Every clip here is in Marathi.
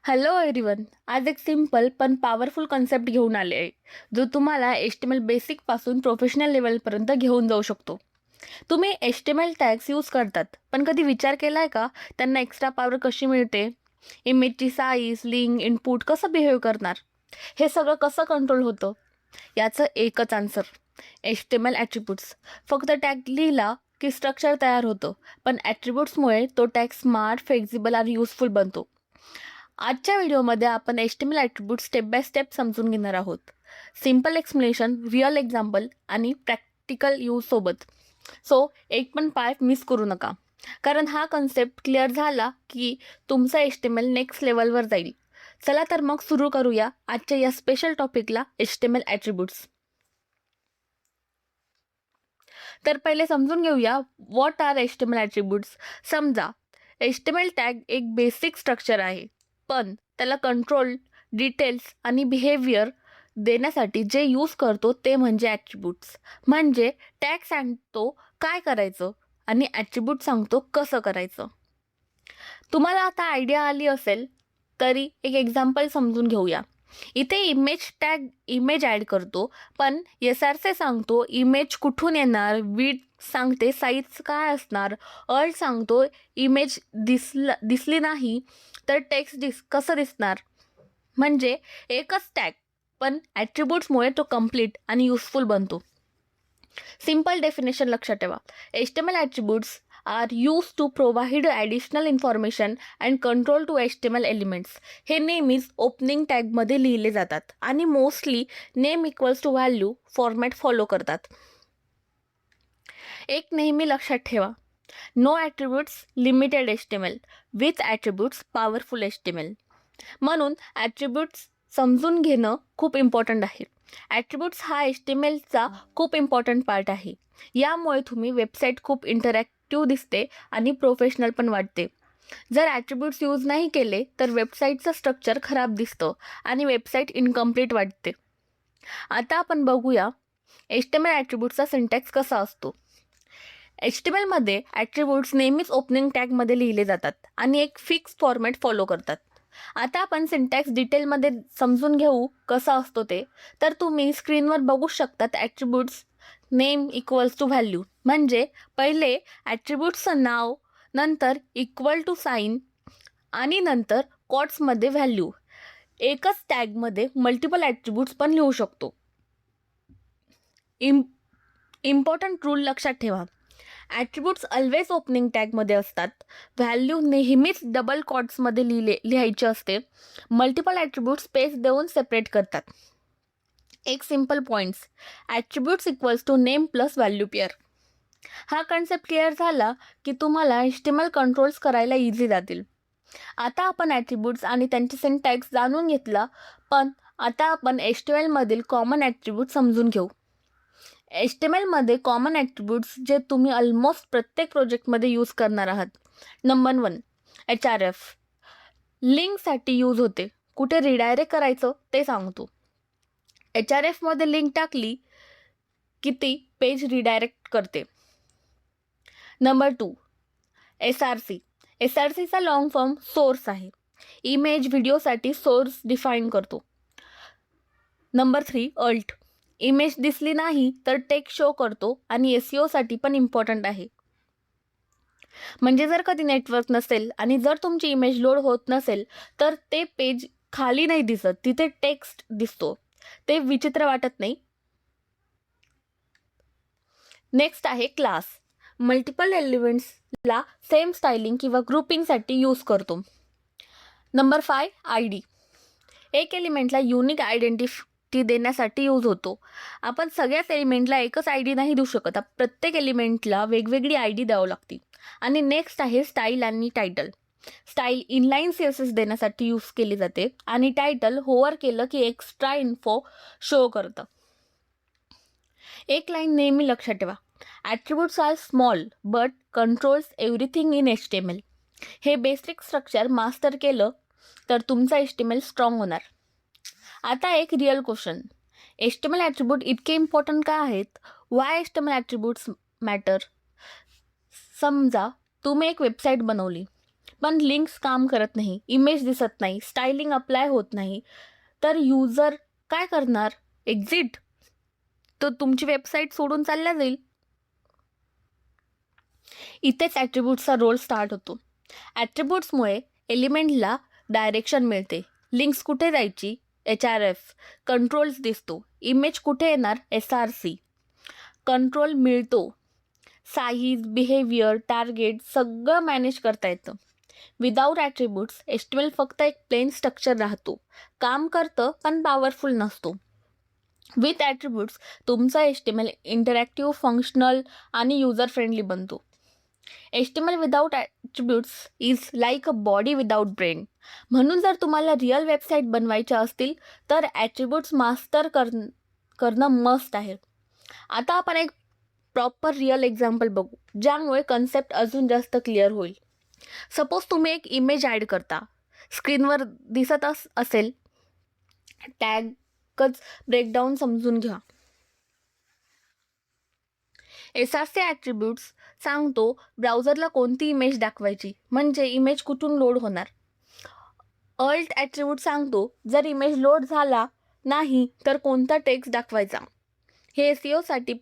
Hello everyone. आज एक सिंपल पण पॉवरफुल कन्सेप्ट घेऊन आले आहे, जो तुम्हाला HTML बेसिकपासून प्रोफेशनल लेवलपर्यंत घेऊन जाऊ शकतो. तुम्ही HTML टॅग्स यूज करतात, पण कधी विचार केला आहे का त्यांना एक्स्ट्रा पॉवर कशी मिळते? इमेजची साईज, लिंक, इनपुट कसं बिहेव करणार, हे सगळं कसं कंट्रोल होतं? याचं एकच आन्सर: HTML ॲट्रिब्यूट्स. फक्त टॅग लिहिला की स्ट्रक्चर तयार होतं, पण ॲट्रिब्यूट्समुळे तो टॅग स्मार्ट, फ्लेक्झिबल आणि युजफुल बनतो. आजच्या व्हिडिओमध्ये आपण HTML attribute step by step समजून घेणार आहोत. सिम्पल एक्सप्लेनेशन, रिअल एक्झाम्पल आणि प्रॅक्टिकल यूज सोबत. सो एक पण पार्ट मिस करू नका, कारण हा कन्सेप्ट क्लिअर झाला की तुमचा HTML नेक्स्ट लेवलवर जाईल. चला तर मग सुरू करूया आजच्या या स्पेशल टॉपिकला, HTML ॲट्रिब्यूट्स. तर पहिले समजून घेऊया व्हॉट आर HTML ॲट्रिब्यूट्स. समजा HTML टॅग एक बेसिक स्ट्रक्चर आहे, पण त्याला कंट्रोल, डिटेल्स आणि बिहेवियर देण्यासाठी जे यूज करतो ते म्हणजे ॲट्रिब्यूट्स. म्हणजे टॅग सांगतो काय करायचं आणि ॲट्रिब्यूट सांगतो कसं करायचं. तुम्हाला आता आयडिया आली असेल तरी एक एक्झाम्पल समजून घेऊया. इथे इमेज टॅग इमेज ॲड करतो, पण SRC सांगतो इमेज कुठून येणार, विड्थ सांगते साईज काय असणार, अल्ट सांगतो इमेज दिसली नाही तर टेक्स्ट कसं दिसणार. म्हणजे एकच टॅग, पण ॲट्रिब्यूट्समुळे तो कम्प्लीट आणि युजफुल बनतो. सिंपल डेफिनेशन लक्षात ठेवा. HTML attributes are use to provide additional information and control to HTML elements. हे नेहमीच ओपनिंग टॅगमध्ये लिहिले जातात आणि mostly name equals to value format follow करतात. एक नेहमी लक्षात ठेवा: no attributes limited HTML, with attributes powerful HTML. म्हणून ॲट्रिब्यूट्स समजून घेणं खूप इम्पॉर्टंट आहे. ॲट्रिब्यूट्स हा HTMLचा खूप इम्पॉर्टंट पार्ट आहे. यामुळे तुम्ही वेबसाईट खूप इंटरॅक्टिव्ह दिसते आणि प्रोफेशनल पण वाटते. जर ॲट्रिब्यूट्स यूज नाही केले तर वेबसाईटचं स्ट्रक्चर खराब दिसतं आणि वेबसाईट इनकम्प्लीट वाटते. आता आपण बघूया HTML ॲट्रिब्यूट्सचा सिंटॅक्स कसा असतो. HTMLमध्ये ॲट्रिब्यूट्स नेहमीच ओपनिंग टॅगमध्ये लिहिले जातात आणि एक फिक्स फॉर्मॅट फॉलो करतात. आता आपण सिंटॅक्स डिटेलमध्ये समजून घेऊ कसा असतो ते. तर तुम्ही स्क्रीनवर बघू शकतात attributes name equals to value. म्हणजे पहिले ॲट्रिब्यूट्सचं नाव, नंतर इक्वल टू साईन आणि नंतर कॉट्समध्ये व्हॅल्यू. एकच टॅगमध्ये मल्टिपल ॲट्रिब्यूट्स पण लिहू शकतो. इम्पॉर्टंट रूल लक्षात ठेवा: ॲट्रिब्यूट्स ऑलवेज ओपनिंग टॅगमध्ये असतात. व्हॅल्यू नेहमीच डबल कॉट्समध्ये लिहायची असते. मल्टिपल ॲट्रिब्यूट स्पेस देऊन सेपरेट करतात. एक simple points: attributes equals to name plus value pair. हा कन्सेप्ट क्लिअर झाला की तुम्हाला HTML कंट्रोल्स करायला इझी जातील. आता आपण ॲट्रिब्यूट्स आणि त्यांचे सिंटॅक्स जाणून घेतला, पण आता आपण HTMLमधील कॉमन ॲट्रिब्यूट समजून घेऊ. HTMLमध्ये कॉमन ॲट्रिब्यूट्स जे तुम्ही ऑलमोस्ट प्रत्येक प्रोजेक्टमध्ये यूज करणार आहात. Number 1, HRF. लिंकसाठी यूज होते. कुठे रिडायरेक्ट करायचं ते सांगतो. HRFमध्ये लिंक टाकली की ती पेज रिडायरेक्ट करते. Number 2, SRC. SRCचा लॉंग फॉर्म सोर्स आहे. इमेज, व्हिडिओसाठी सोर्स डिफाईन करतो. Number 3, alt. इमेज दिसली नाही तर टेक्स्ट शो करतो आणि SEOसाठी पण इम्पॉर्टंट आहे. म्हणजे जर कधी नेटवर्क नसेल आणि जर तुमची इमेज लोड होत नसेल तर ते पेज खाली नाही दिसत, तिथे टेक्स्ट दिसतो. ते विचित्र वाटत नाही. नेक्स्ट आहे क्लास. मल्टिपल एलिमेंट्सला सेम स्टायलिंग किंवा ग्रुपिंगसाठी यूज करतो. Number 5, ID. एक एलिमेंटला युनिक आयडेंटिटी देण्यासाठी यूज होतो. आपण सगळ्याच एलिमेंटला एकच ID नाही देऊ शकत. प्रत्येक एलिमेंटला वेगवेगळी ID द्यावं लागते. आणि नेक्स्ट आहे स्टाईल आणि टायटल. स्टाईल इनलाईन CSS देण्यासाठी यूज केली जाते आणि टायटल होवर केलं की एक्स्ट्रा इन्फो शो करतं. एक लाईन नेहमी लक्षात ठेवा: attributes are small but controls everything in HTML. हे बेसिक स्ट्रक्चर मास्टर केलं तर तुमचा HTML स्ट्रॉंग होणार. आता एक रिअल क्वेश्चन: HTML ॲट्रिब्यूट इतके इम्पॉर्टंट का आहेत? Why HTML attributes matter? समजा तुम्ही एक वेबसाईट बनवली, पण लिंक्स काम करत नाही, इमेज दिसत नाही, स्टायलिंग अप्लाय होत नाही, तर युजर काय करणार? एक्झिट. तो तुमची वेबसाईट सोडून चालला जाईल. इथेच ॲट्रिब्यूट्सचा रोल स्टार्ट होतो. ॲट्रिब्यूट्समुळे एलिमेंटला डायरेक्शन मिळते. लिंक्स कुठे जायची? HRF. कंट्रोल्स दिसतो. इमेज कुठे येणार? SRC. कंट्रोल मिळतो. साईज, बिहेवियर, टार्गेट सगळं मॅनेज करता येतं. विदाऊट ॲट्रिब्यूट्स HTML फक्त एक प्लेन स्ट्रक्चर राहतो. काम करतं पण पॉवरफुल नसतो. विथ ॲट्रिब्यूट्स तुमचा HTML इंटरॅक्टिव्ह, फंक्शनल आणि युजर फ्रेंडली बनतो. HTML without attributes is like a body without brain. म्हणून जर तुम्हाला रिअल वेबसाईट बनवायच्या असतील तर ॲट्रिब्यूट्स मास्टर करणं मस्ट आहे. आता आपण एक प्रॉपर रिअल एक्झाम्पल बघू, ज्यामुळे कन्सेप्ट अजून जास्त क्लिअर होईल. सपोज तुम्ही एक इमेज ॲड करता. स्क्रीनवर दिसत असेल. टॅगच ब्रेकडाऊन समजून घ्या. SRC ॲट्रिब्यूट्स सांगतो ब्राउझरला कोणती इमेज दाखवायची, म्हणजे इमेज कुठून लोड होणार. अल्ट ॲट्रिब्यूट सांगतो जर इमेज लोड झाला नाही तर कोणता टेक्स्ट दाखवायचा. हे SEOसाठी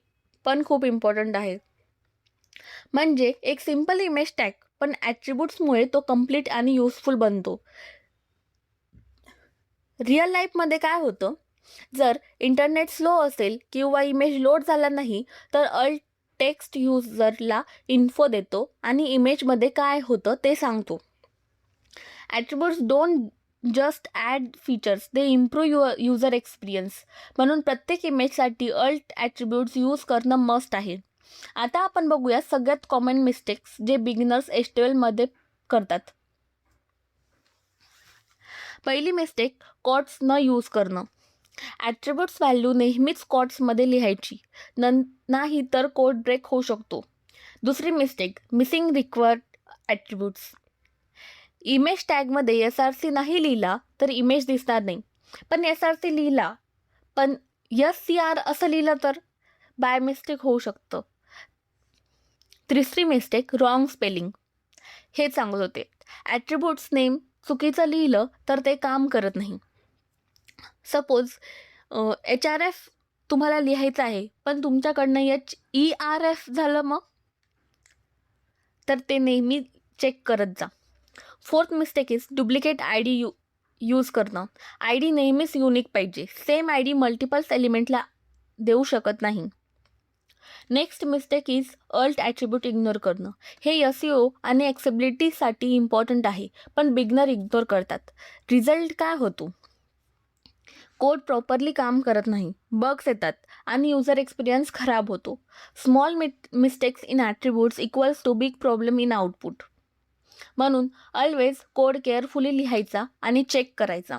पण खूप इम्पॉर्टंट आहे. म्हणजे एक सिम्पल इमेज टॅग पण ॲट्रिब्यूट्समुळे तो कम्प्लीट आणि युजफुल बनतो. रिअल लाईफमध्ये काय होतं, जर इंटरनेट स्लो असेल किंवा इमेज लोड झाला नाही तर अल्ट टेक्स्ट युजरला इन्फो देतो आणि इमेजमध्ये काय होतं ते सांगतो. Attributes don't just add features, they improve user experience. म्हणून प्रत्येक इमेजसाठी अल्ट ॲट्रिब्यूट्स यूज करणं मस्ट आहे. आता आपण बघूया सगळ्यात कॉमन मिस्टेक्स जे बिगिनर्स HTMLमध्ये करतात. पहिली मिस्टेक, कॉट्स न यूज करणं. ॲट्रिब्यूट्स व्हॅल्यू नेहमीच कॉट्समध्ये लिहायची, नाही तर कोड ब्रेक होऊ शकतो. दुसरी mistake, missing required attributes. Image टॅगमध्ये SRC नाही लिहिला तर इमेज दिसणार नाही, पण SRC लिहिला पण SCR असं लिहिलं तर बाय मिस्टेक होऊ शकतं. तिसरी मिस्टेक, रॉंग स्पेलिंग. हे चांगलं होते. ॲट्रिब्यूट्स नेम चुकीचं लिहिलं तर ते काम करत नाही. सपोज HRF तुम्हाला लिहायचं आहे पण तुमच्याकडनं HERF झालं मग, तर ते नेहमी चेक करत जा. Fourth mistake is duplicate ID use करणं. ID नेहमीच युनिक पाहिजे. सेम ID मल्टिपल्स एलिमेंटला देऊ शकत नाही. Next mistake is alt attribute ignore करणं. हे SEO आणि ॲक्सेसिबिलिटीसाठी इम्पॉर्टंट आहे पण बिगनर इग्नोर करतात. रिझल्ट काय होतो? कोड प्रॉपरली काम करत नाही, बग्स येतात आणि युजर एक्सपिरियन्स खराब होतो. Small mistakes in attributes equals to big problem in output. म्हणून ऑलवेज कोड केअरफुली लिहायचा आणि चेक करायचा.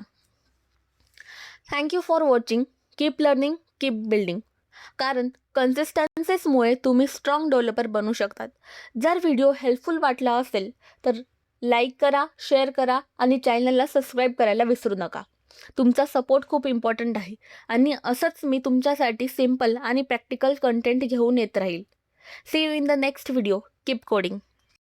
Thank you for watching. Keep learning, keep building. कारण कन्सिस्टन्सीमुळे तुम्ही स्ट्रॉंग डेव्हलपर बनू शकतात. जर व्हिडिओ हेल्पफुल वाटला असेल तर लाईक करा, शेअर करा आणि चॅनलला सबस्क्राईब करायला विसरू नका. तुमचा सपोर्ट खूप इम्पॉर्टंट आहे आणि असंच मी तुमच्यासाठी सिम्पल आणि प्रॅक्टिकल कंटेंट घेऊन येत राहील. See you in the next video. Keep coding.